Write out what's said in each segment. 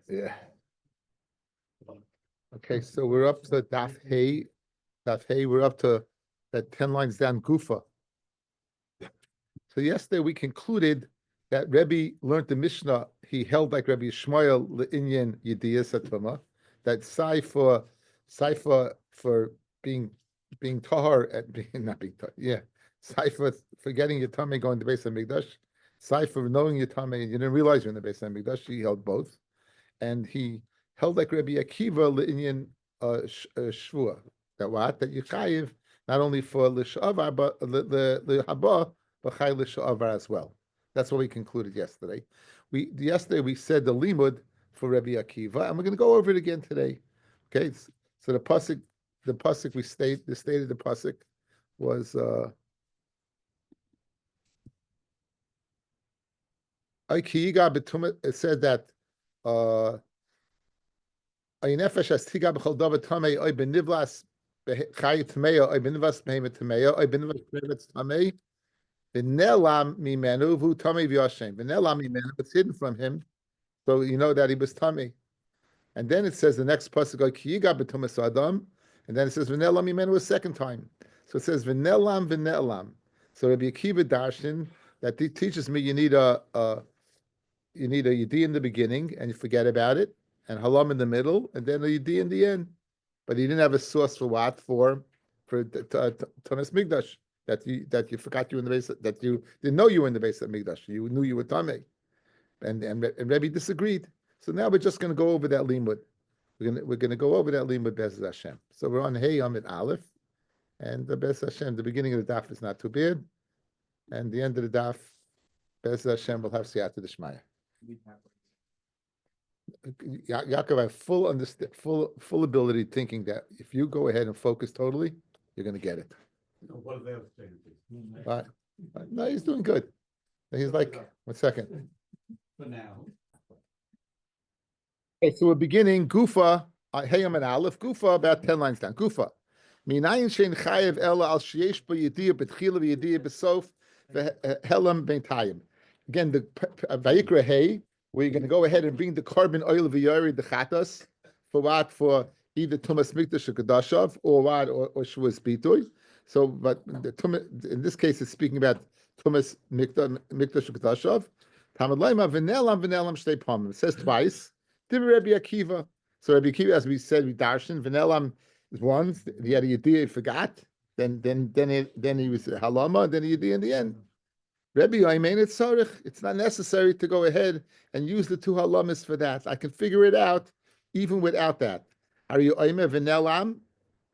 Yeah. Okay, so we're up to Daf Hey. Daf Hey, we're up to that 10 lines down, Gufa. So yesterday we concluded that Rebbe learned the Mishnah. He held like Rebbe Shmuel Le'inyan Yediyas Atuma, that for being tahar at being not being tahar, yeah, sai for getting your tummy going to the base of Mikdash, sai for knowing your tummy and you didn't realize you're in the base of Mikdash. He held both, and he held like Rebbe Akiva Le'inyan Shvua, that you chayiv not only for l'shavar but the haba but chay l'shavar as well. That's what we concluded yesterday. Yesterday we said the limud for Rebbe Akiva, and we're going to go over it again today. Okay, so the pasuk we stated the pasuk was it said that nefesh astiga b'chol davar tamei oy benivlas chay tmeya oy benivlas behemet tmeya oy benivlas behemet tamei v'nelam mimenu v'hu tamei v'yashem v'nelam mimenu, it's hidden from him, so you know that he was tamei. And then it says the next pasuk ki yiga b'tumas adam, and then it says v'nelam mimenu a second time. So it says v'nelam. So Rabbi Akiva darshan that teaches me you need a yidi in the beginning and you forget about it, and halam in the middle, and then a yidi in the end. But he didn't have a source for what for Thomas Migdash, that you forgot you were in the base, that you didn't know you were in the base of Migdash. You knew you were Tamei, and Rebbe disagreed. So now we're just going to go over that limud. We're going to go over that limud Bez Hashem. So we're on Hey Amid Aleph, and the Bez Hashem. The beginning of the daf is not too bad, and the end of the daf, Bez Hashem will have Siyata D'Shmaya. Yaakov, I have full ability thinking that if you go ahead and focus totally, you're going to get it. What are they saying? But no, he's doing good. He's like, 1 second. For now. Okay, so we're beginning Gufa, Hayam and Aleph, Gufa, about 10 lines down. Gufa. Minayin shein chayev ela al sheyesh b'yediyah b'tchila v'yediyah b'sof v'helam b'intayim. Again, the Vayikra Hey, we're going to go ahead and bring the carbon oil v'yori the chatas for what? For either Tumas Mikdash or Kadashav or what? Or Shevuous Bitoy. So, but in this case, it's speaking about Tumas Mikdash or Kadashav. Tamad Laima v'nelam shtei pamim. It says twice. Divrei Rabbi Akiva. So Rabbi Akiva, as we said, we darshan v'nelam is one. He had a yediyah, he forgot. Then he was halama, and then a yediyah in the end. Rebbe, it's not necessary to go ahead and use the two halamas for that. I can figure it out even without that. Are you oime v'nelam?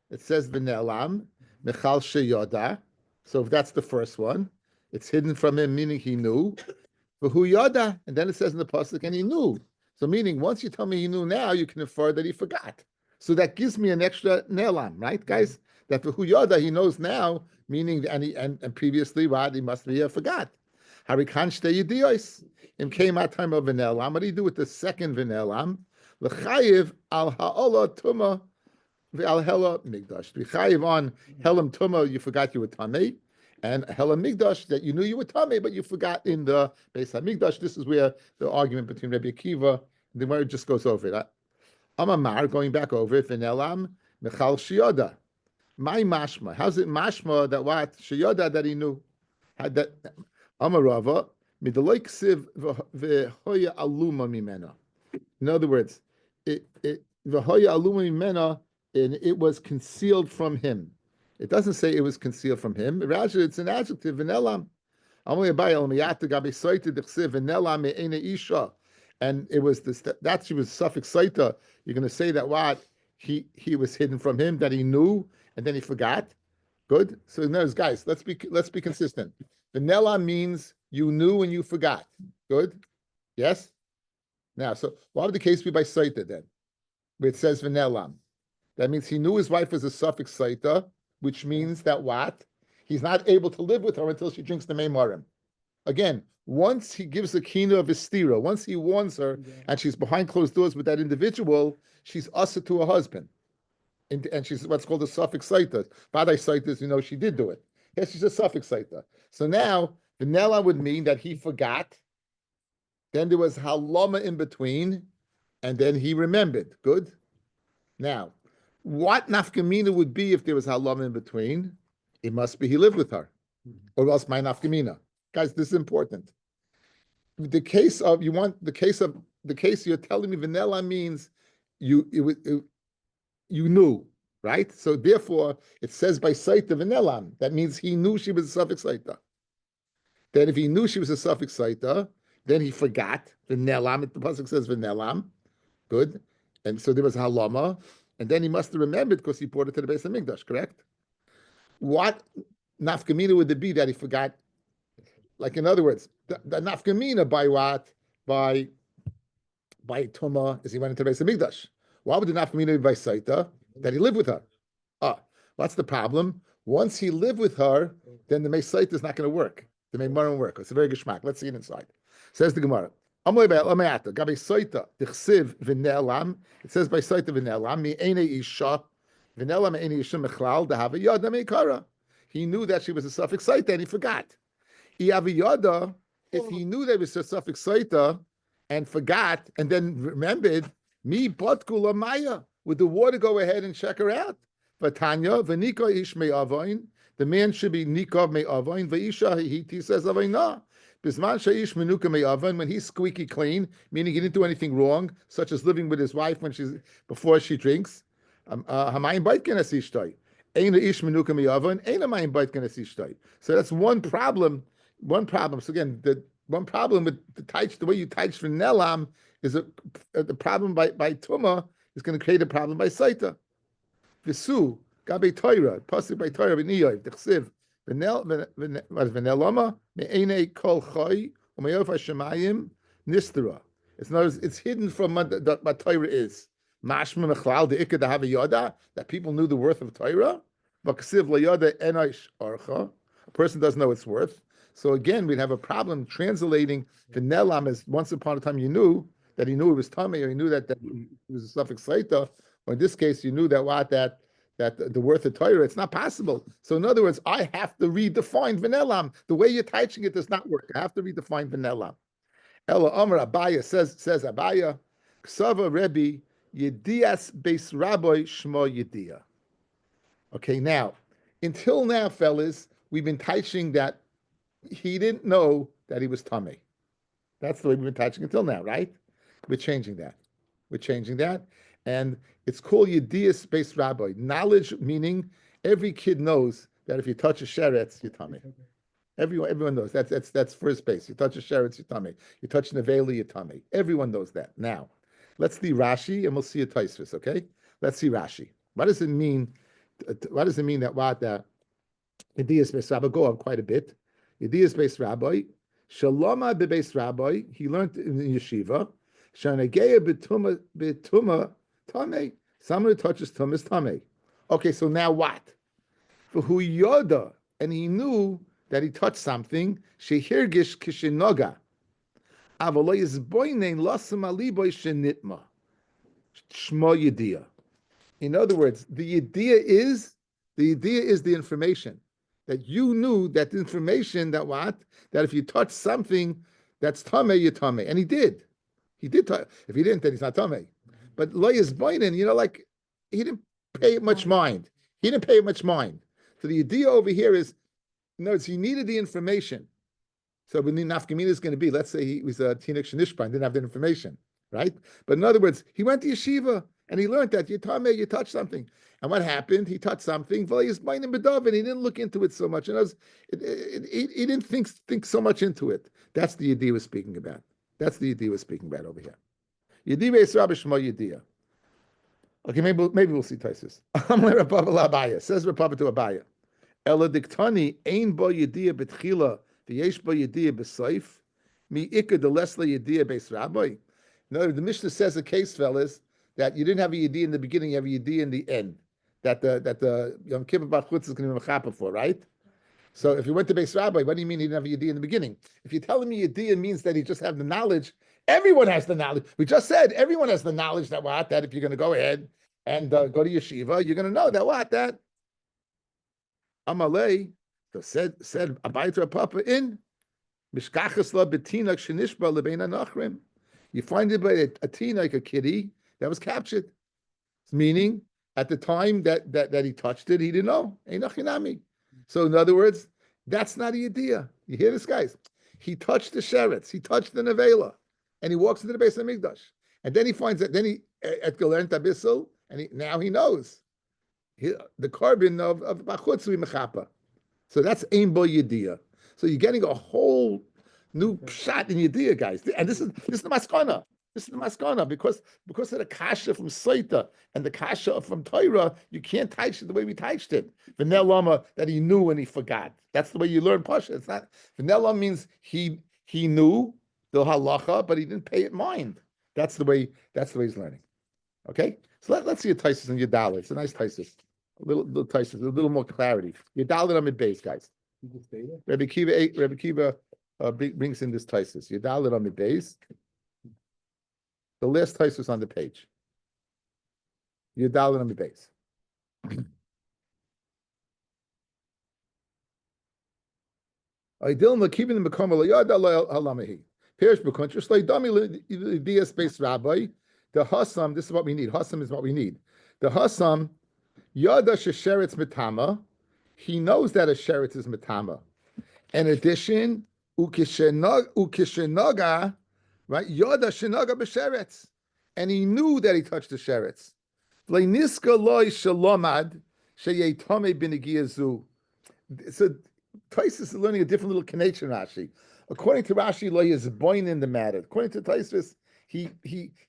It says v'nelam mechal sheyoda. So if that's the first one, it's hidden from him, meaning he knew. V'hu yoda, and then it says in the pasuk, and he knew. So meaning, once you tell me he knew now, you can infer that he forgot. So that gives me an extra nelam, right, guys? That v'hu yoda, he knows now, meaning and previously, what he must be forgot. Harikan shtei yediyos. Im came out time of v'nelam. What do you do with the second v'nelam? L'chayiv al ha'ola tuma v'al hela migdash. L'chayiv on helam tuma, you forgot you were tamei, and helam migdash, that you knew you were tamei, but you forgot in the Beis HaMikdash. This is where the argument between Rabbi Akiva, the word just goes over it. Amamar, going back over it, v'nelam mechal shiyoda. My mashma. How's it mashma that what? Shiyoda, that he knew. Had that Amarava, midaloi ksiv v'hoya aluma mimena. In other words, v'hoya aluma mimena, and it was concealed from him. It doesn't say it was concealed from him. Rather, it's an adjective, v'nelam. And it was this, that she was suffix saita. You're going to say that what? He was hidden from him, that he knew, and then he forgot. Good. So notice, guys, let's be consistent. Vanilla means you knew and you forgot. Good. Yes. Now, so what would the case be by saita then? Where it says vanilla. That means he knew his wife was a suffix saita, which means that what? He's not able to live with her until she drinks the meimarim. Again, once he gives the kina of his stira, once he warns her, and she's behind closed doors with that individual, she's asa to her husband. And she's what's called a suffix saita. Badai saitas, she did do it. Yes, she's a suffix saita. So now Vanilla would mean that he forgot. Then there was haloma in between, and then he remembered. Good. Now, what nafkamina would be if there was haloma in between? It must be he lived with her, or else my nafkamina. Guys, this is important. The case of the case you're telling me vanilla means you knew, right? So therefore, it says by saita vanilla. That means he knew she was a suffix saita. Then if he knew she was a suffix saita, then he forgot vanillam. The pasuk says vanillam. Good. And so there was halama. And then he must have remembered because he brought it to the base of Migdash, correct? What nafkamina would it be that he forgot? Like in other words, the nafkamina by what? By Tuma is he went into the base of Migdash. Why would the nafkamina be by Saita? That he lived with her. What's the problem? Once he lived with her, then the Mesaita is not going to work. The Meimarim won't work. It's a very good shmak. Let's see it inside. Says the Gemara. It says by Saita v'ne'elam mi ene isha v'ne'elam ene isha mechlal dehava yada meikara. He knew that she was a suffix Saita and he forgot. Yada, if he knew there was a suffix Saita and forgot and then remembered, mi batkula maya, would the water go ahead and check her out? Vatanya v'nika ish me'avoin. The man should be nikov me'avoin. V'isha he says avoinah. Bisman sheish menuka me'avoin. When he's squeaky clean, meaning he didn't do anything wrong, such as living with his wife before she drinks. Hamayim bait kenas ishtay. Eina ish menuka me'avoin. Eina mayim bait kenas ishtay. So that's one problem. One problem. So again, the one problem with the way you taich for nelam is the problem by tuma is going to create a problem by saita. Visu gabe Torah pasuk by Torah v'niyov dechsiv v'nelama me'enei kol choy u'meyof hashemayim nistera. It's hidden from what Torah is. Mashma mechlal de'ikad have yoda, that people knew the worth of Torah. V'ksiv layoda enosh archa. A person doesn't know its worth. So again, we'd have a problem translating the nelam as once upon a time you knew that he knew it was tummy, or he knew that it was a suffix saita, or in this case, you knew that the worth of Torah, it's not possible. So in other words, I have to redefine Venelam. The way you're teaching it does not work. I have to redefine Venelam. Ella Amar Abaya says Abaya, Ksava Rebbe, Yedias Beis Rabbi Shmo Yedia. Okay, now, until now, fellas, we've been teaching that he didn't know that he was tummy. That's the way we've been teaching until now, right? We're changing that. And it's called Yedias Beis Rabbi. Knowledge meaning every kid knows that if you touch a sheretz, you're tummy. Everyone knows. That's first base. You touch a sheretz, you're tummy. You touch nevela, you're tummy. Everyone knows that. Now, let's see Rashi and we'll see a Taisvis, okay? Let's see Rashi. What does it mean? What does it mean that Yedias Beis Rabbi go up quite a bit? Yedias Beis Rabbi, Shaloma beBeis Rabbi, he learned in the yeshiva. Shanageya betuma tame. Someone who touches tum is tame. Okay, so now what? For who yoda, and he knew that he touched something. Shehirgish kishinoga. Avaloy is boinein lasam aliboy shenitma. Shmo yediyah. In other words, the idea is the information that you knew, that the information that if you touch something that's tame, you're tame, and he did. He did. If he didn't, then he's not tummy. But lawyers Biden, like he didn't pay much mind. So the idea over here is, he needed the information. So when the nafkamina is going to be, let's say he was a tinik shenishpa and didn't have the information, right? But in other words, he went to yeshiva and he learned that you touched something. And what happened? He touched something. Lawyers Biden bedav, and he didn't look into it so much. And he didn't think so much into it. That's the idea we're speaking about. That's the idea we're speaking about over here. Yedi Beis Rabbi Shmo Yediya. Okay, maybe we'll see Taisus. Amle Rabbi Abaya says Rabbi to Abaya. Ela diktani ein bo Yediya betchila v'yesh bo Yediya b'seif mi ikka de lesla Yediya Beis Rabbi. No, the Mishnah says a case, fellas, that you didn't have a Yediya in the beginning, you have a Yediya in the end. That the Yom Kippur Bar Chutz is going to be mechapa for, right? So if you went to Beis Rabbi, what do you mean he didn't have a Yediyah in the beginning? If you're telling me Yediyah means that he just had the knowledge, everyone has the knowledge. We just said everyone has the knowledge that if you're going to go ahead and go to yeshiva, you're going to know that Amalei So said Abayit Papa in Mishkachas la betinak shenishba lebein anachrim. You find it by a teen like a kitty that was captured. Meaning, at the time that he touched it, he didn't know. Einachinami. So in other words, that's not a idea. You hear this, guys? He touched the sheretz, he touched the nevela, and he walks into the base of Mikdash. And then he finds that, then he at Galern Tabissel, and now he knows the carbon of Bachutzu Mechapa. So that's Ein Bo Yediyah. So you're getting a whole new shot in Yediyah, guys. And this is the maskana. This is the maskana because of the kasha from Saita and the kasha from Torah, you can't teach it the way we teached it. V'nei lama, that he knew and he forgot. That's the way you learn pasha. It's not v'nei lama means he knew the halacha, but he didn't pay it mind. That's the way he's learning. Okay, so let's see a taisus in Yadala. It's a nice taisus, a little taisus, a little more clarity. Yadala on mid-base, guys. Rabbi Kiva brings in this taisus. Yadala on mid-base. The last taisus on the page. Yadala on mid-base. Ideal makibin mekamala yadala halamahi. Perish b'kontra shlei dami l'dias base rabbi. The Hassam, this is what we need. Hassam is what we need. The Hassam, Yada Shesheretz Mitama, he knows that a Sheretz is Mitama. In addition, Ukishenaga, right? Yada Shenaga B'Sheretz. And he knew that he touched the Sheretz. V'leiniska loy shalomad sheyetame b'negiyazu. So Taisus is learning a different little connection, Rashi. According to Rashi, loy is boin in the matter. According to Taisus, he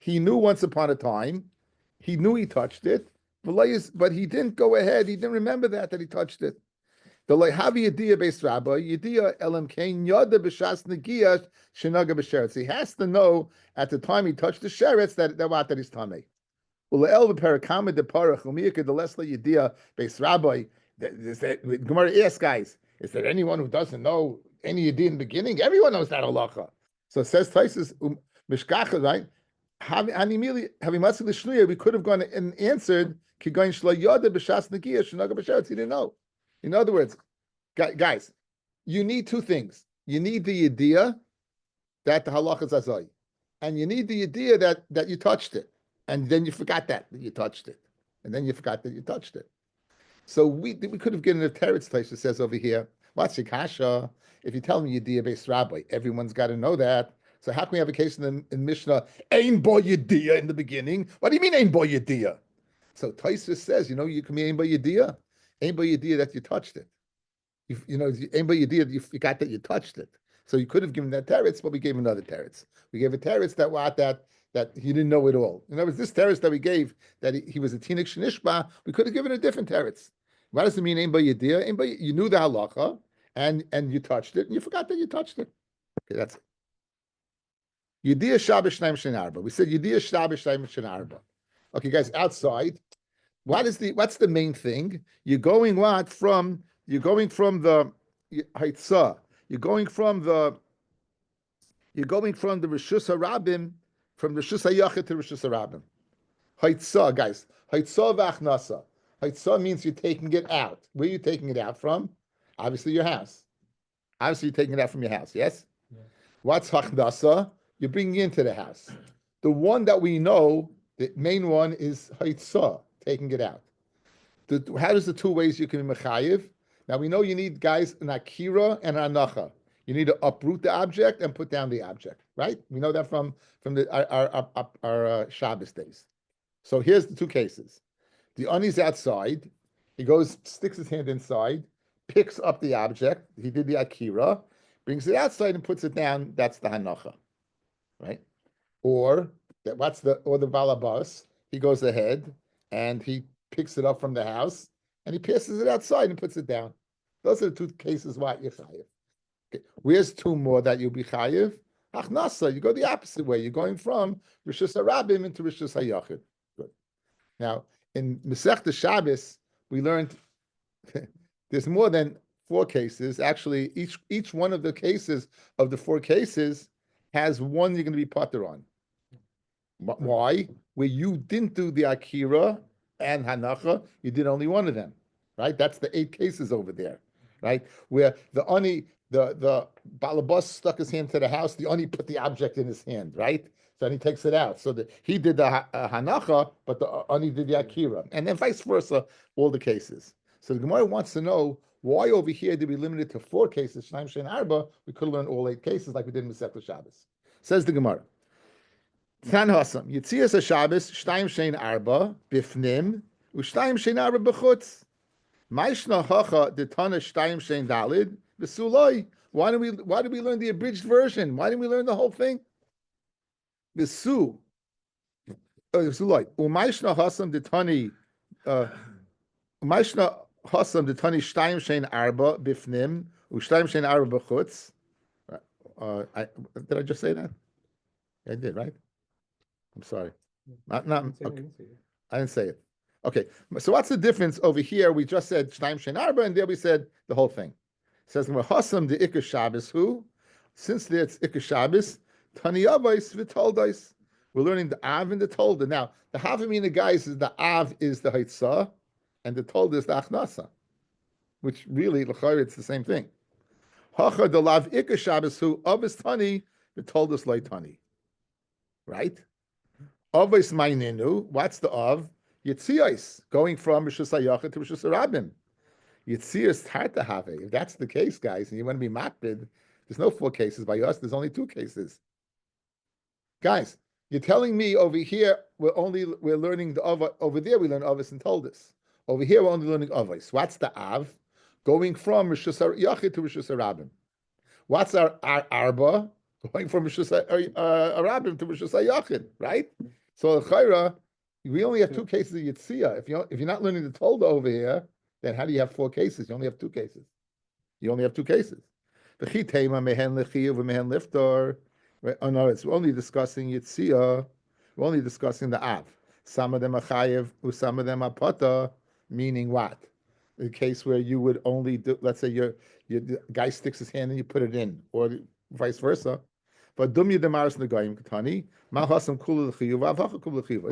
knew once upon a time, he knew he touched it, but he didn't go ahead, he didn't remember that he touched it. The Lehavi Yediyah based Rabbi, Yediyah Elam Kain Yada B'Shas Negiyah Shenaga B'Sheretz. He has to know at the time he touched the Sheretz that he's Tamei. Ule'el B'Perakama Deparach Umiyaka the Lesla Yediyah based Rabbi. Gemara asks, guys, is there anyone who doesn't know any Yediyah in the beginning? Everyone knows that halacha. So it says Taisus Mishkacha, right? We could have gone and answered, he didn't know. In other words, guys, you need two things. You need the idea that the halacha is azai, and you need the idea that you touched it, and then you forgot that you touched it, and then you forgot that you touched it. So we could have given a teretz place that says over here, what's your kasha? If you tell me Yediyah based rabbi, everyone's got to know that. So how can we have a case in Mishnah, Ein Bo Yediyah in the beginning? What do you mean Ein Bo Yediyah? So Taisus says, you can be Ein Bo Yediyah. Ein Bo Yediyah that you touched it. Ein Bo Yediyah, you forgot that you touched it. So you could have given that teretz, but we gave another teretz. We gave a teretz that he didn't know it all. In other words, this teretz that we gave, that he was a tinik shenishba, we could have given a different teretz. What does it mean Ein Bo Yediyah? You knew the halacha, and you touched it, and you forgot that you touched it. Okay, that's it. Yediyah Shabbos Shnaim Shenarba. We said Yediyah Shabbos Shnaim Shenarba. Okay, guys, outside, what's the main thing? You're going from the Haitzah. You're going from the Rishus Harabim, from Rishus Hayachid to Rishus Harabim. Haitzah, guys. Haitzah v'achnasa. Haitzah means you're taking it out. Where are you taking it out from? Obviously your house. Obviously you're taking it out from your house, yes? Yeah. What's Hachnasa? You're bringing it into the house. The one that we know, the main one is Haitzah, taking it out. How does the two ways you can be mechayiv? Now we know you need, guys, an akira and an anacha. You need to uproot the object and put down the object, right? We know that from our Shabbos days. So here's the two cases. The ani's outside. He goes, sticks his hand inside, picks up the object. He did the akira, brings it outside and puts it down. That's the hanacha, right? Or the balabas. He goes ahead and he picks it up from the house and he passes it outside and puts it down. Those are the two cases why you're chayiv. Okay. Where's two more that you'll be chayiv? Achnasa, you go the opposite way. You're going from Rishus Harabim into Rishus Hayachid. Good. Now, in Masechta Shabbos, we learned there's more than 4 cases. Actually, each one of the cases of the 4 cases has one you're going to be pater on. Why? Where you didn't do the Akira and Hanacha, you did only one of them, right? That's the 8 cases over there, right? Where the balabas stuck his hand to the house, the oni put the object in his hand, right? So then he takes it out. So he did the hanacha, but the oni did the akira, and then vice versa, all the cases. So the Gemara wants to know why over here did we limit it to 4 cases? Shnaim shein arba. We could learn all 8 cases like we did in Masechta Shabbos. Says the Gemara. Tan hasam yitzias Shabbos shnaim shein arba bifnim u'shnaim shein arba b'chutz. Ma'ishna hacha detana shnaim shein dalid b'suloi. Why did we learn the abridged version? Why didn't we learn the whole thing? B'su. B'suloi. U'ma'ishna hasam detani. Ma'ishna hasam detani shnaim shein arba bifnim u'shnaim shein arba b'chutz. Did I just say that? I did, right? I'm sorry. Okay. I didn't say it. Okay. So what's the difference over here? We just said shnaim shein arba, and there we said the whole thing. It says hasam de ikar Shabbos who, since it's ikar Shabbos, tani avos v'toldais. We're learning the av and the tolda. Now the havamina guys is the av is the haitzah, and the tolda is the achnasa, which really l'chayr it's the same thing. Hacha de lav ikar Shabbos who avos tani v'toldas loy tani. Right? Avos maininu. What's the av? Yitzias, going from Rishus HaYachid to Rishus HaRabim. Yitzias tarta have. If that's the case, guys, and you want to be makbid, there's no 4 cases by us. There's only 2 cases. Guys, you're telling me over here we're learning the av. Over there we learn avos and toldus. Over here we're only learning avos. What's the av? Going from Rishus HaYachid to Rishus HaRabim. What's our arba? Going from Rishus HaRabim to Rishus HaYachid, right? So Chayra, we only have 2 cases of Yitzia. If you're not learning the Tolda over here, then how do you have 4 cases? You only have 2 cases. You only have 2 cases. Oh no, we're only discussing Yitzia. We're only discussing the Av. Some of them are Chayev, some of them are Pata, meaning what? The case where you would only do, let's say your guy sticks his hand and you put it in, or vice versa. But in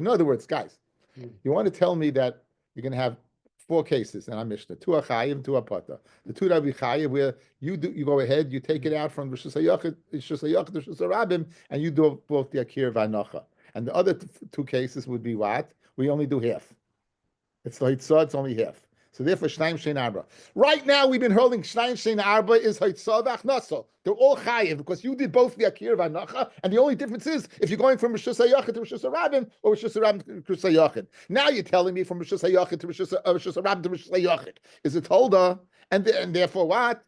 other words, guys, you want to tell me that you're going to have 4 cases in our Mishnah, 2 are Chayiv, 2 are Pata. The 2 that we Chayiv, where you go ahead, you take it out from Rishus HaYachid to Rishus HaRabim, and you do both the Akir V'Anacha. And the other 2 cases would be what? We only do half. It's like it's only half. So therefore, Shnaim Shein Arba. Right now, we've been holding Shnaim Shein Arba is Haitzah V'Achnasa. They're all Chayiv because you did both the Akir V'Anacha, and the only difference is if you're going from Rishus HaYachid to Rishus HaRabim or Rishus HaRabim to Rishus HaYachid. Now you're telling me from Rishus HaYachid to Rishus HaRabim to Rishus HaYachid. Is it Holda? And therefore what?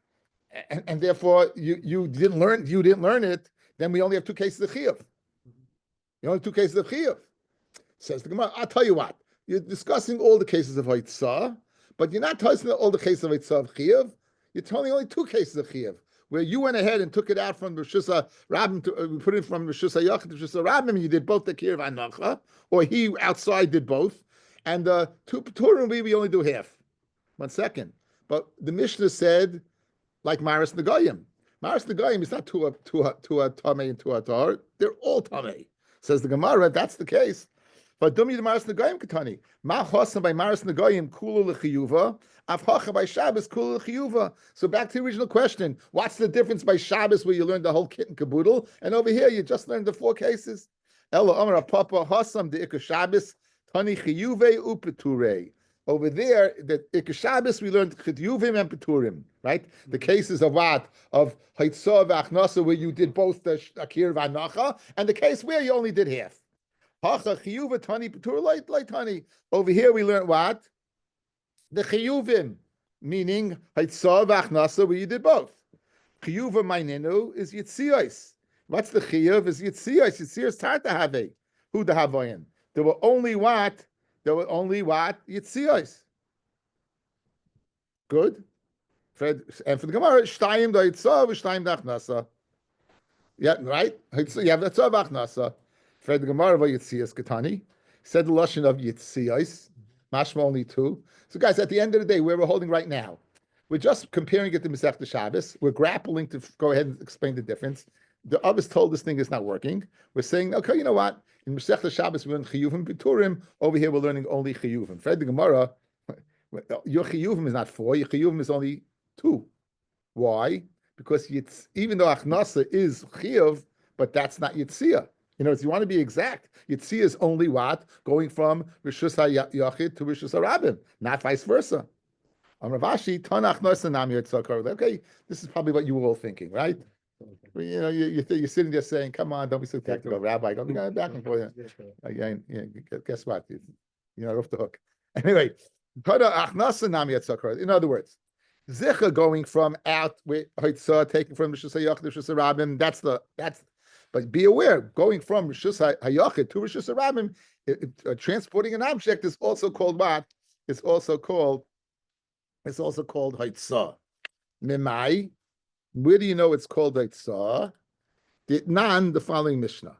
And therefore you didn't learn it. Then we only have 2 cases of Chiyuv. You only have 2 cases of Chiyuv. Says the Gemara. I'll tell you what. You're discussing all the cases of Haitzah. But you're not telling all the cases of Eitzah of Chiyuv. You're telling only 2 cases of Chiyuv, where you went ahead and took it out from Rishus HaRabim to put it from Rishus HaYachid to Rishus HaRabim, and you did both the Akir V'Anacha, or he outside did both. And 2 P'turim we only do half. 1 second. But the Mishnah said, like Maris Nagayim. Maris Nagayim is not 2 Tamei and 2 Atar. They're all Tamei. Says the Gemara, that's the case. But Dumi the Maris Nagayim Katani. Ma Chosam by Maris Nagayim Kulu L'Chiyuva. Avchacha by Shabbos Kulu L'Chiyuva. So back to the original question. What's the difference by Shabbos where you learned the whole kit and caboodle? And over here you just learned the 4 cases. Ella Amar Papa Hasam the Ikar Shabbos Tani Chiyuve Upeture. Over there, the Ikar Shabbos we learned Chiyuvim and Peturim. Right? The cases of what? Of Haitzah V'Achnasa where you did both the Akir V'Anacha, and the case where you only did half. Over here we learn what? The chiyuvim, meaning haitzah v'achnasa, where you did both. Chiyuva maininu is yitzios. What's the chiyuv? Is yitzios. Yitzios tarta have. Who the havoyin? There were only what? Yitzios. Good. And for the Gemara, shtayim da haitzah v'shtayim da achnasa. Yeah, right? You have haitzah v'achnasa. For the Gemara of Yitzias Katani said the lashon of Yitzias, mashma only 2. So, guys, at the end of the day, where we're holding right now, we're just comparing it to Masechta Shabbos. We're grappling to go ahead and explain the difference. The others told this thing is not working. We're saying, okay, you know what? In Masechta Shabbos, we learn Chiyuvim B'turim. Over here, we're learning only Chiyuvim. For the Gemara, your Chiyuvim is not 4. Your Chiyuvim is only 2. Why? Because even though Achnasa is Chiyuv, but that's not Yitzia. You want to be exact. Yitzia is only what? Going from Rishus HaYachid to Rishus HaRabim, not vice versa. On Ravashi, Tanach Nosa Nam Yitzakar. Okay, this is probably what you were all thinking, right? You're sitting there saying, come on, don't be so technical, Rabbi. Don't be going back and forth. Again, guess what? You're off the hook. Anyway, in other words, Zicha going from out with Haitzah, taking from Rishus HaYachid to Rishus HaRabim, but be aware, going from Rishus HaYachid to Rishus HaRabim, transporting an object is also called what? It's also called Haitzah. Mimai, where do you know it's called Haitzah? Ditnan, the following Mishnah.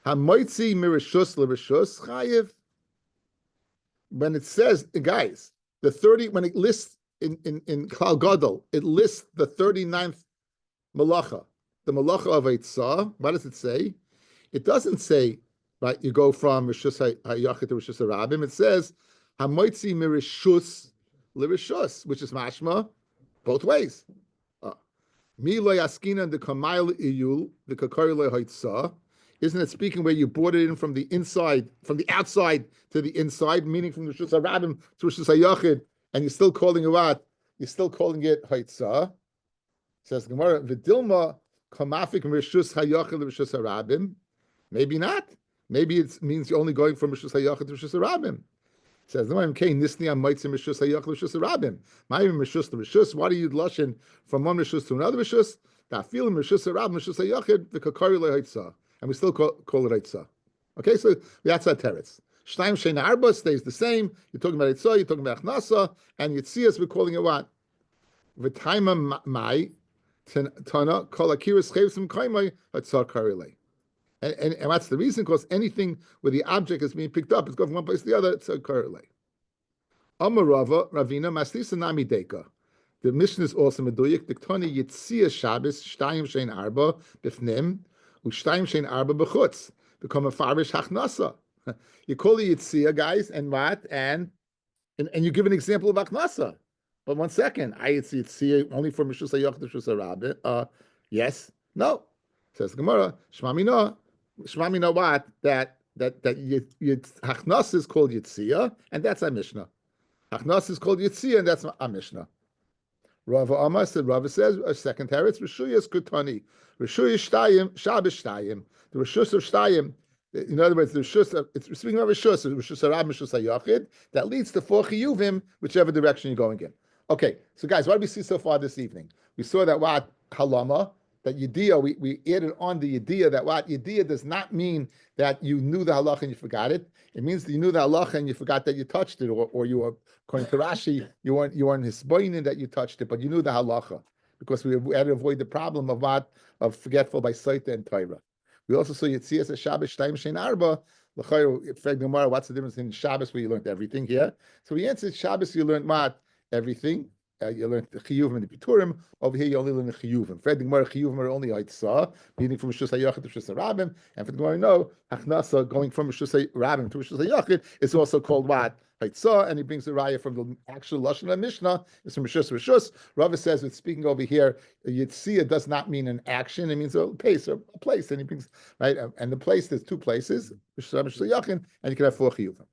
Hamoitzi mirishus l'rishus chayiv. When it says, guys, when it lists in Klal Gadol, it lists the 39th malacha, the malacha of Eitzah. What does it say? It doesn't say, right, you go from Rishus HaYachid to Rishus HaRabim. It says, Hamoitzi mirishus l'rishus, which is mashma, both ways. Mi lo yaskina the kamayl iyul the kakari lo haitzah. Isn't it speaking where you brought it in from the outside to the inside, meaning from the Rishus HaRabim to Rishus HaYachid, and you're still calling it what? You're still calling it haitzah. Says Gemara, v'dilma kamafik Rishus HaYachid to Rishus HaRabim. Maybe not. Maybe it means you're only going from Rishus HaYachid to Rishus HaRabim. Says the okay, nisni amaytzim Rishus HaYachid Rishus HaRabim. Ma'im Rishus to Rishus. Why do you lushin from one Rishus to another Rishus? Ta'filim Rishus HaRabim Rishus HaYachid v'kakari lo haitzah. And we still call it Eitzah. Okay, so that's our teretz. Shtaim Shein Arba stays the same. You're talking about Eitzah, you're talking about Achnasa, and Yitzias, we're calling it what? V'taima mai tana kol akiris chayvsim kaimai Eitzah karilei. And that's the reason, because anything where the object is being picked up, it's going from one place to the other, it's a karilei. Amarava Ravina Maslisa Nami Deka. The mission is also meduyik. Diktani Yitzia Shabbos Shtaim Shein Arba Bifnim. U'shtaim shein arba b'chutz, become a farish hachnasa. You call it yitzia, guys, and what? And you give an example of hachnasa. But 1 second, it's yitzia only for Rishus HaYachid to Rishus HaRabim. Yes, no. Says Gemara, Shmamina what? That hachnasa is called yitzia, and that's our Mishnah. Hachnasa is called yitzia, and that's our Mishnah. Rava Amar said, Rava says, a second teretz, Rishuyas Kutani, Rishuyas Shtayim, Shabbos Shtayim, the Rishus of Shtayim, in other words, the Rishus, it's speaking of Rishus HaRabim, Rishus HaYachid, that leads to 4 chiyuvim, whichever direction you're going in. Okay, so guys, what did we see so far this evening? We saw that what? Halama, that Yediyah, we added on the Yediyah, that what? Yediyah does not mean that you knew the halacha and you forgot it. It means that you knew the halacha and you forgot that you touched it, or you were, according to Rashi, you weren't hisboinin that you touched it, but you knew the halacha, because we had to avoid the problem of what? Of forgetful by Saita and Torah. We also saw Yitzias a Shabbos Shtayim Shein Arba. What's the difference in Shabbos where you learned everything here? So we answered Shabbos, you learned what? Everything. You learned the chiyuvim and the piturim. Over here, you only learn the chiyuvim. For the Gemara, chiyuvim are only haitzah, meaning from Rishus HaYachid to Rishus HaRabim. And for the Gemara, no, achnasa, going from Rishus HaRabim to Rishus HaYachid, is also called what? Haitzah. And he brings the raya from the actual lashon of Mishnah. It's from Rishus Rishus. Rava says, with speaking over here, yitzia does not mean an action. It means a pace or a place. And he brings, right? And the place, there's 2 places, Rishus HaRabim, Rishus HaYachid, and you can have 4 chiyuvim.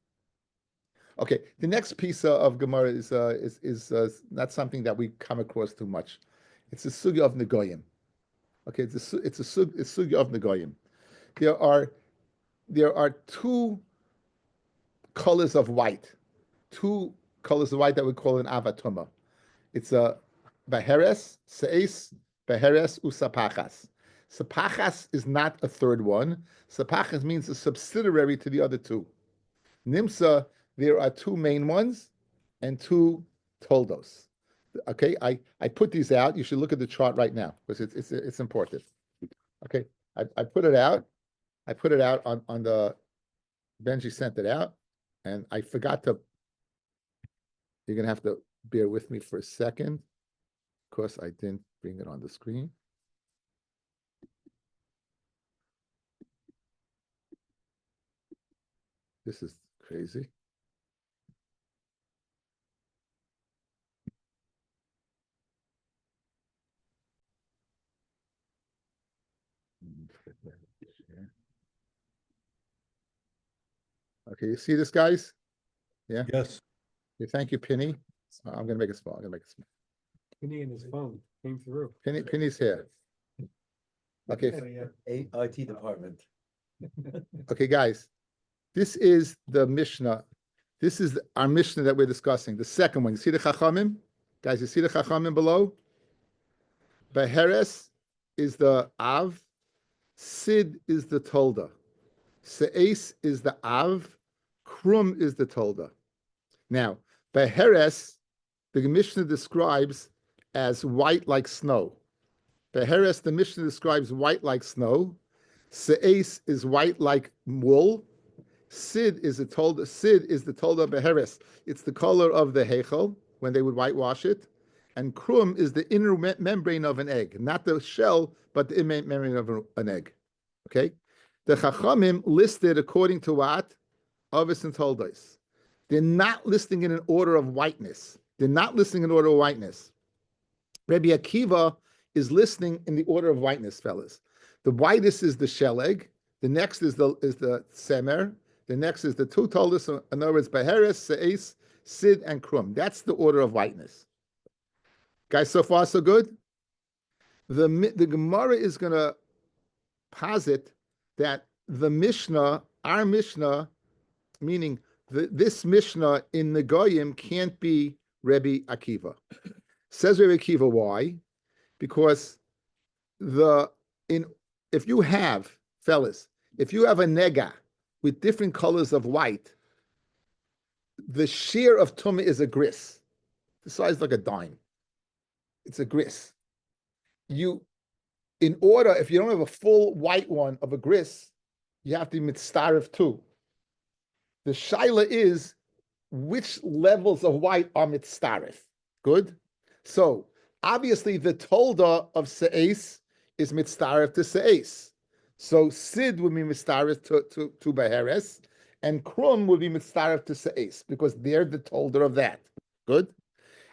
Okay, the next piece of Gemara is not something that we come across too much. It's a sugya of negoyim. Okay, it's a sugya of negoyim. There are 2 colors of white, 2 colors of white that we call an avatuma. It's a baheres, seis, baheres, usapachas. Sapachas is not a third one. Sapachas means a subsidiary to the other 2. Nimsa, there are 2 main ones and 2 toldos. Okay, I put these out. You should look at the chart right now because it's important. Okay, I put it out. I put it out on the Benji sent it out, and I forgot to. You're gonna have to bear with me for a second, because I didn't bring it on the screen. This is crazy. Okay, you see this, guys? Yeah. Yes. Okay, thank you, Penny. I'm gonna make it small. I'm gonna make it small. Penny and his phone came through. Penny's here. Okay, IT department. okay, guys. This is the Mishnah. This is our Mishnah that we're discussing. The second one. You see the Chachamim? Guys, you see the Chachamim below? Beheres is the Av. Sid is the Tolda. Se'es is the Av. Krum is the Tolda. Now, Beheres, the Mishnah describes as white like snow. Beheres, the Mishnah describes white like snow. Se'es is white like wool. Sid is the Tolda. Sid is the Tolda Beheres. It's the color of the Heichel when they would whitewash it. And Krum is the inner membrane of an egg, not the shell, but the inner membrane of an egg. Okay? The Chachamim listed according to what? Avis and Toldos. They're not listing in an order of whiteness. They're not listing in order of whiteness. Rabbi Akiva is listing in the order of whiteness, fellas. The whitest is the shell egg. The next is the semer. The next is the two Toldos. In other words, Beheres, Se'es, Sid, and Krum. That's the order of whiteness. Guys, so far so good? The Gemara is going to posit that the Mishnah, our Mishnah, meaning this Mishnah in the Goyim can't be Rabbi Akiva. Says Rabbi Akiva, why? Because if you have, fellas, if you have a nega with different colors of white, the shear of tumah is a gris, the size like a dime. It's a gris. If you don't have a full white one of a gris, you have to be mitzaref too. The shaila is which levels of white are mitzaref. Good? So, obviously, the tolda of se'es is mitzaref to se'es. So, sid would be mitzaref to beheres, and krum would be mitzaref to se'es, because they're the tolda of that. Good?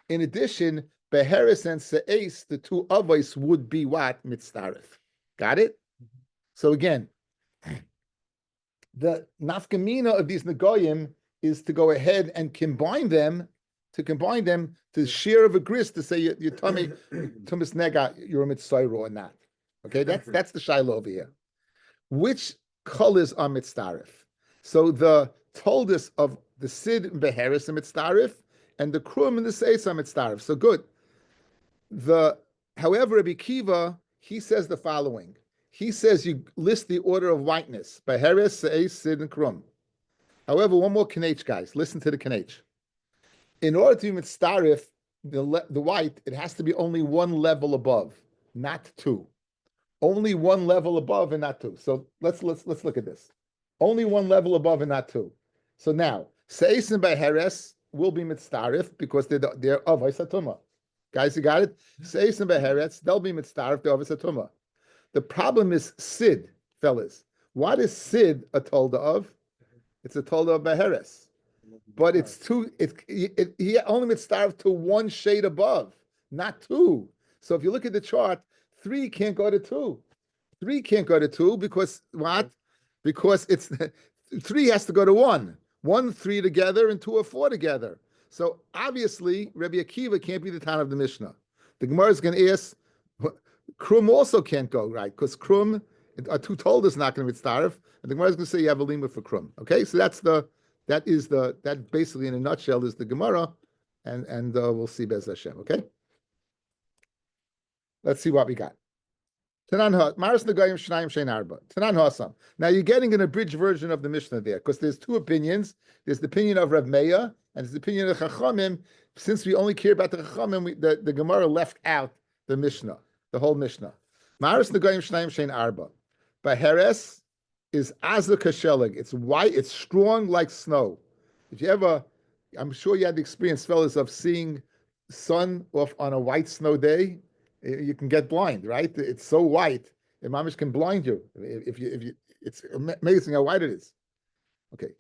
In addition, beheres and se'es, the two avos would be what? Mitzaref. Got it? So again, the nafkamina of these negoyim is to go ahead and combine them to share of a gris to say your tummy, tumis nega, you're a mitzayro or not. Okay, that's the shiloh over here. Which colors are mitzaref? So the toldus of the sid and beheres are mitzaref, and the krum and the seis are mitzaref. So good. However, Rabbi Kiva, he says the following. He says you list the order of whiteness: beheres, seis, sid, and krum. However, one more kanech, guys. Listen to the kanech. In order to be mitzaref, the white, it has to be only one level above, not two. Only one level above and not two. So let's look at this. Only one level above and not two. So now, seis and beheres will be mitzaref because they're avos hatumah. Guys, you got it? Seis and beheres, they'll be mitzaref, they're avos hatumah. The problem is sid, fellas. What is sid a tolda of? It's a tolda of beheres. But it's he only mitzaref to one shade above, not two. So if you look at the chart, 3 can't go to 2. 3 can't go to 2 because what? Because it's 3 has to go to 1. 1, 3 together, and 2 or 4 together. So obviously, Rabbi Akiva can't be the town of the Mishnah. The Gemara is going to ask, Krum also can't go, right? Because Krum, two told us not going to be mitzaref, and the Gemara is going to say you have a lima for Krum. Okay, so that basically in a nutshell is the Gemara, and we'll see Bez Hashem. Okay, let's see what we got. Now you're getting an abridged version of the Mishnah there, because there's two opinions. There's the opinion of Rav Meir, and there's the opinion of the Chachamim. Since we only care about the Chachamim, the Gemara left out the Mishnah, the whole Mishnah. Maris Negoyim Shnayim Shein Arba. Beheres is Azuk Hasheleg. It's white, it's strong like snow. If you ever, I'm sure you had the experience, fellas, of seeing sun off on a white snow day. You can get blind, right? It's so white, the mamish can blind you. If you, it's amazing how white it is. Okay,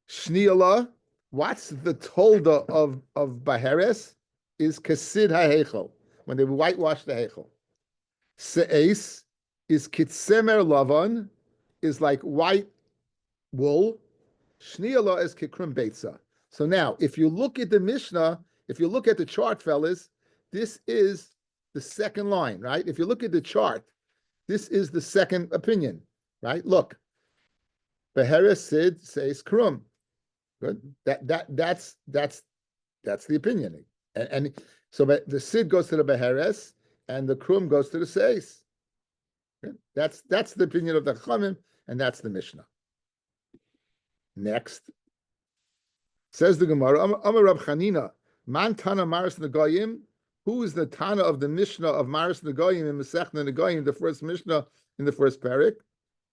Shniala. What's the tolda of Beheres? Is kasid ha'hechel, when they whitewash the hechel. Se'es is kitsemer lavan, is like white wool. Shniala is kikrum beitza. So now, if you look at the Mishnah, if you look at the chart, fellas, this is the second line, right? If you look at the chart, this is the second opinion, right? Look, Beheres Sid says krum. Good. That's the opinion, and so the Sid goes to the Beheres, and the krum goes to the Seis. That's the opinion of the Chachamim, and that's the Mishnah. Next, says the Gemara, Amar Rab Chanina, Man Tana Maris Nagayim. Who is the Tana of the Mishnah of Maris Nagayim in Masechta Nagayim, the first Mishnah in the first parak?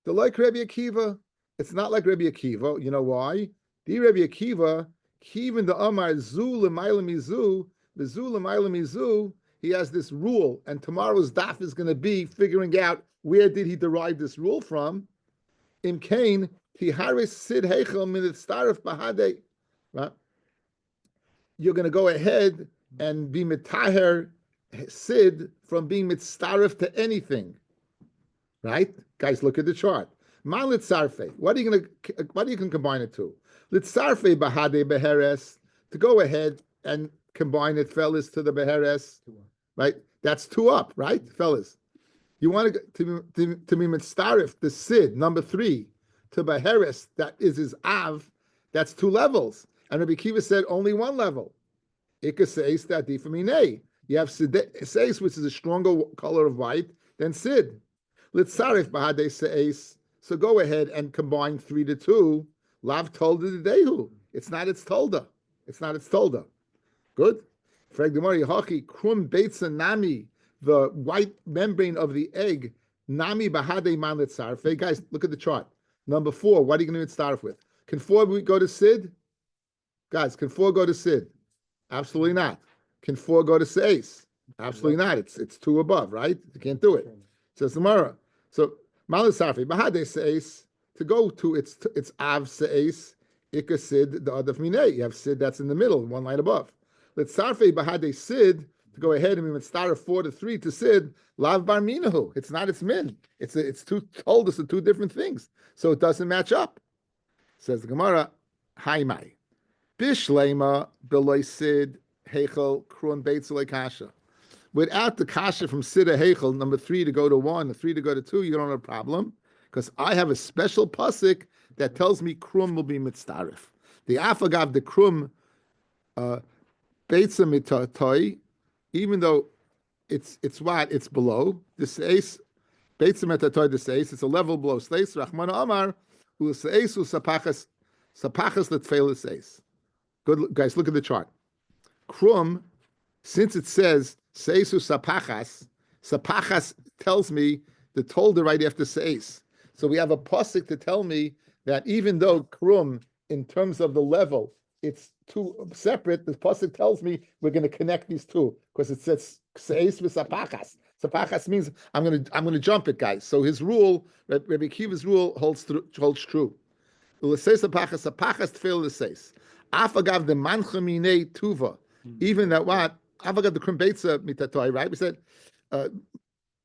The like Rabbi Akiva. It's not like Rabbi Akiva. You know why? The Rabbi Akiva, even the Amar Zu L'Mayla Mizu, the Zu L'Mayla Mizu, he has this rule, and tomorrow's daf is going to be figuring out where did he derive this rule from. Im Kain, Tiharis Sid Heichel Min Starif Bahade. Right? You're going to go ahead and be mitaher Sid from being mitzaref to anything. Right? Guys, look at the chart. Man litzarfe. What are you going to combine it to? Litzarfe bahade beheres. To go ahead and combine it, fellas, to the beheres. Right? That's 2 up, right, fellas? You want to be mitzaref, the Sid, number 3, to beheres, that is his av, that's 2 levels. And Rabbi Kiva said only 1 level. Ika seis that diffamine. You have seis, which is a stronger color of white than Sid. Litzarif bahade seis. So go ahead and combine 3 to 2. Lav tolda dedehu. It's not its tolda. It's not its tolda. Good. Frag Gemara Hachi krum beitza nami, the white membrane of the egg. Nami bahade man litzarif. Guys, look at the chart. Number 4. What are you going to start with? Can 4 go to Sid? Guys, can 4 go to Sid? Absolutely not. Can 4 go to Seis? Absolutely not. It's 2 above, right? You can't do it. Says the Gemara. So Malisafi, Bahade Seis, to go to its Av Seis, Ika Sid, the other Mine. You have Sid that's in the middle, 1 line above. Let's Sarfe Bahade Sid, to go ahead and we would start 4 to 3 to Sid, Lav Bar Minahu. It's not its min. It's 2 told us 2 different things. So it doesn't match up. Says the Gemara, Haimai. Bishlema beloy Sid Heichel Krum Beitzel Kasha. Without the kasha from Sid Heichel, number 3 to go to 1, the 3 to go to 2, you don't have a problem, because I have a special pasuk that tells me Krum will be mitzdarif. The afagav the Krum Beitzel Mitatoi, even though it's what it's below the Seis Beitzel Mitatoi the Seis, it's a level below Seis. Rachmana Amar u Seis u Sapachas Letfeil Seis. Good guys, look at the chart. Krum, since it says Seisu Sapachas, Sapachas tells me the tolda right after Seis. So we have a pasuk to tell me that even though Krum, in terms of the level, it's 2 separate, the pasuk tells me we're going to connect these 2 because it says Seis with Sapachas. Sapachas means I'm going to jump it, guys. So his rule, Rabbi Kiva's rule, holds true. Afagav the manchamine tuva, even that what afagav the krumbetza mitatoi, right? We said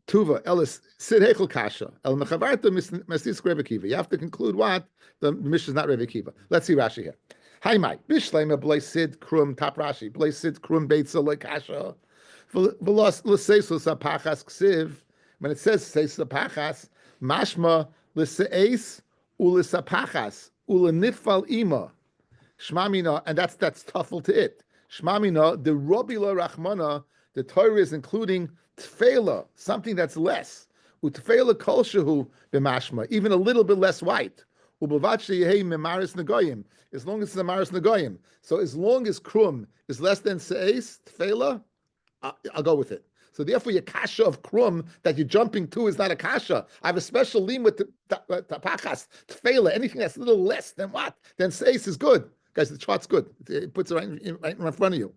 tuva elis sid hechel kasha el mechavarta masis Rebbe Kiva. You have to conclude what the Mishnah is not Rebbe Kiva. Let's see Rashi here. Hi, Mike. Bishlema blei sid krum top Rashi blei sid krum beitza le kasha velos l'seisus apachas ksiv. When it says seisus apachas, mashma l'seis u'lisapachas u'lenitfal ima. Shmamina, and that's tuffle to it. Shmamina, the Robila Rachmana, the Torah is including tfela, something that's less. Utfela kolshahu b'mashma, even a little bit less white. Ubavachi yehei memaris nagoyim, as long as it's memaris nagoyim. So as long as krum is less than seis tfela, I'll go with it. So therefore, your kasha of krum that you're jumping to is not a kasha. I have a special lim with tapachas, tfela, anything that's a little less than what? Then seis is good. Guys, the chart's good. It puts it right in front of you.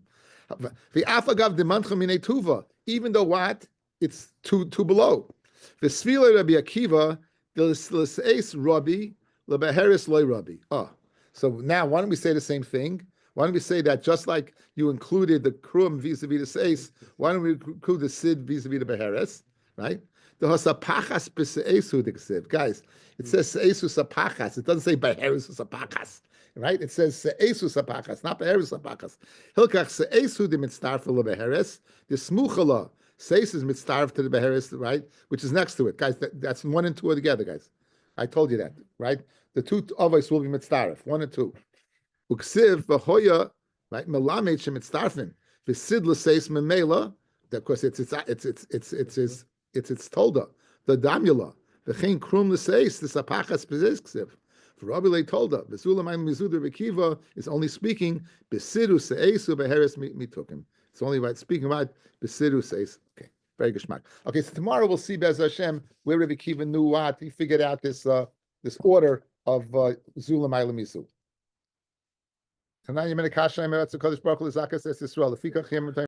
The afagav the manchamine tuva, even though what? It's two below. The svila Rabbi Akiva, the l'seis Rabbi, lebeheris loy Rabbi. Oh, so now why don't we say the same thing? Why don't we say that just like you included the krum vis-a-vis the seis, why don't we include the sid vis-a-vis the beheres, right? The hosapachas b'se'esu diksiv. Guys, it says se'esu sapachas. It doesn't say beheres sapachas, right? It says se'esu sapachas, not beheres sapachas. Hilkach se'esu di mitzdarfel beheres. The smuchala se'es is mitzdarf to the beheres, right? Which is next to it, guys. That's 1 and 2 are together, guys. I told you that, right? The 2 avos will be mitzdarf, 1 and 2. Uksiv v'hoya, right? Melamed shemitzdarfin v'sid l'seis memela. Of course, it's tolda, the damula, the chen krum l'seis, the sapachas beziksiv. For Rabbi le tolda, besulamay mizuda rekiva is only speaking besidu seisu beheres mitukim. It's only about speaking about besidu seis. Okay, very good shmak. Okay, so tomorrow we'll see Bez Hashem where Rabbi Kiva knew what he figured out this order of zulamay lemisu. Tonight, Yemen Kasha, Eretz Kodesh Baruch Hu Zakas Es Yisrael.